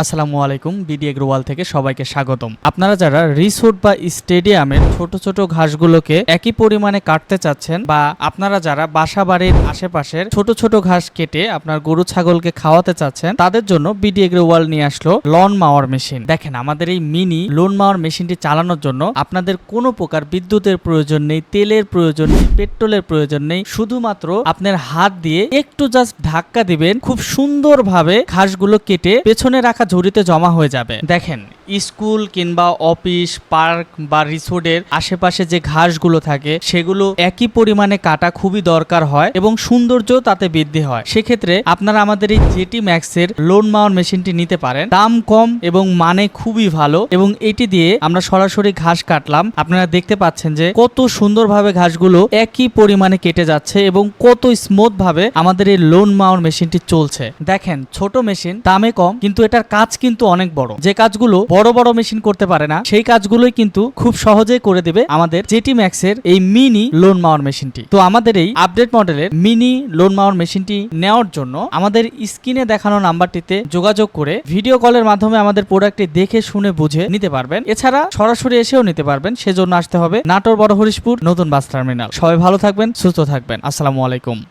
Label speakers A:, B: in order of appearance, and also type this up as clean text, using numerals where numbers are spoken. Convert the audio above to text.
A: আসসালামু আলাইকুম, বিডি এগ্রোওয়াল থেকে সবাইকে স্বাগতম। আপনারা যারা রিসোর্ট বা স্টেডিয়ামের ছোট ছোট ঘাসগুলোকে একই পরিমাণে কাটতে চাচ্ছেন, বা আপনারা যারা বাসাবাড়ির আশেপাশের ছোট ছোট ঘাস কেটে আপনার গরু ছাগলকে খাওয়াতে চাচ্ছেন, তাদের জন্য বিডি এগ্রোওয়াল নিয়ে আসলো লন মাওয়ার মেশিন। দেখেন, আমাদের এই মিনি লন মাওয়ার মেশিনটি চালানোর জন্য আপনাদের কোনো প্রকার বিদ্যুতের প্রয়োজন নেই, তেলের প্রয়োজন নেই, পেট্রোলের প্রয়োজন নেই। শুধুমাত্র আপনার হাত দিয়ে একটু জাস্ট ধাক্কা দিবেন, খুব সুন্দরভাবে ঘাসগুলো কেটে পেছনে রাখা ঝুড়িতে জমা হয়ে যাবে। দেখেন, স্কুল কিংবা অফিস, পার্ক বা রিসোর্টের আশেপাশে যে ঘাসগুলো থাকে সেগুলো একই পরিমাণে কাটা খুবই দরকার হয় এবং সৌন্দর্য তাতে বৃদ্ধি হয়। সেক্ষেত্রে আপনারা আমাদের এই জেটি ম্যাক্সের লোন মাওয়ার মেশিনটি নিতে পারেন। দাম কম এবং মানে খুবই ভালো, এবং এটি দিয়ে আমরা সরাসরি ঘাস কাটলাম। আপনারা দেখতে পাচ্ছেন যে কত সুন্দরভাবে ঘাসগুলো একই পরিমাণে কেটে যাচ্ছে এবং কত স্মুথ ভাবে আমাদের এই লোন মাওয়ার মেশিনটি চলছে। দেখেন, ছোট মেশিন, দামে কম, কিন্তু এটার কাজ কিন্তু অনেক বড়। যে কাজগুলো বড় বড় মেশিন করতে পারে না, সেই কাজগুলোই কিন্তু খুব সহজেই করে দেবে আমাদের জেটি ম্যাক্সের এই মিনি লোন মাওয়ার মেশিনটি। তো আমাদের এই আপডেট মডেলের মিনি লোন মাওয়ার মেশিনটি নেওয়ার জন্য আমাদের স্ক্রিনে দেখানো নাম্বারটিতে যোগাযোগ করে ভিডিও কলের মাধ্যমে আমাদের প্রোডাক্টটি দেখে শুনে বুঝে নিতে পারবেন। এছাড়া সরাসরি এসেও নিতে পারবেন। সেজন্য আসতে হবে নাটোর বড় হরিশপুর নতুন বাস টার্মিনাল। সবাই ভালো থাকবেন, সুস্থ থাকবেন। আসসালামু আলাইকুম।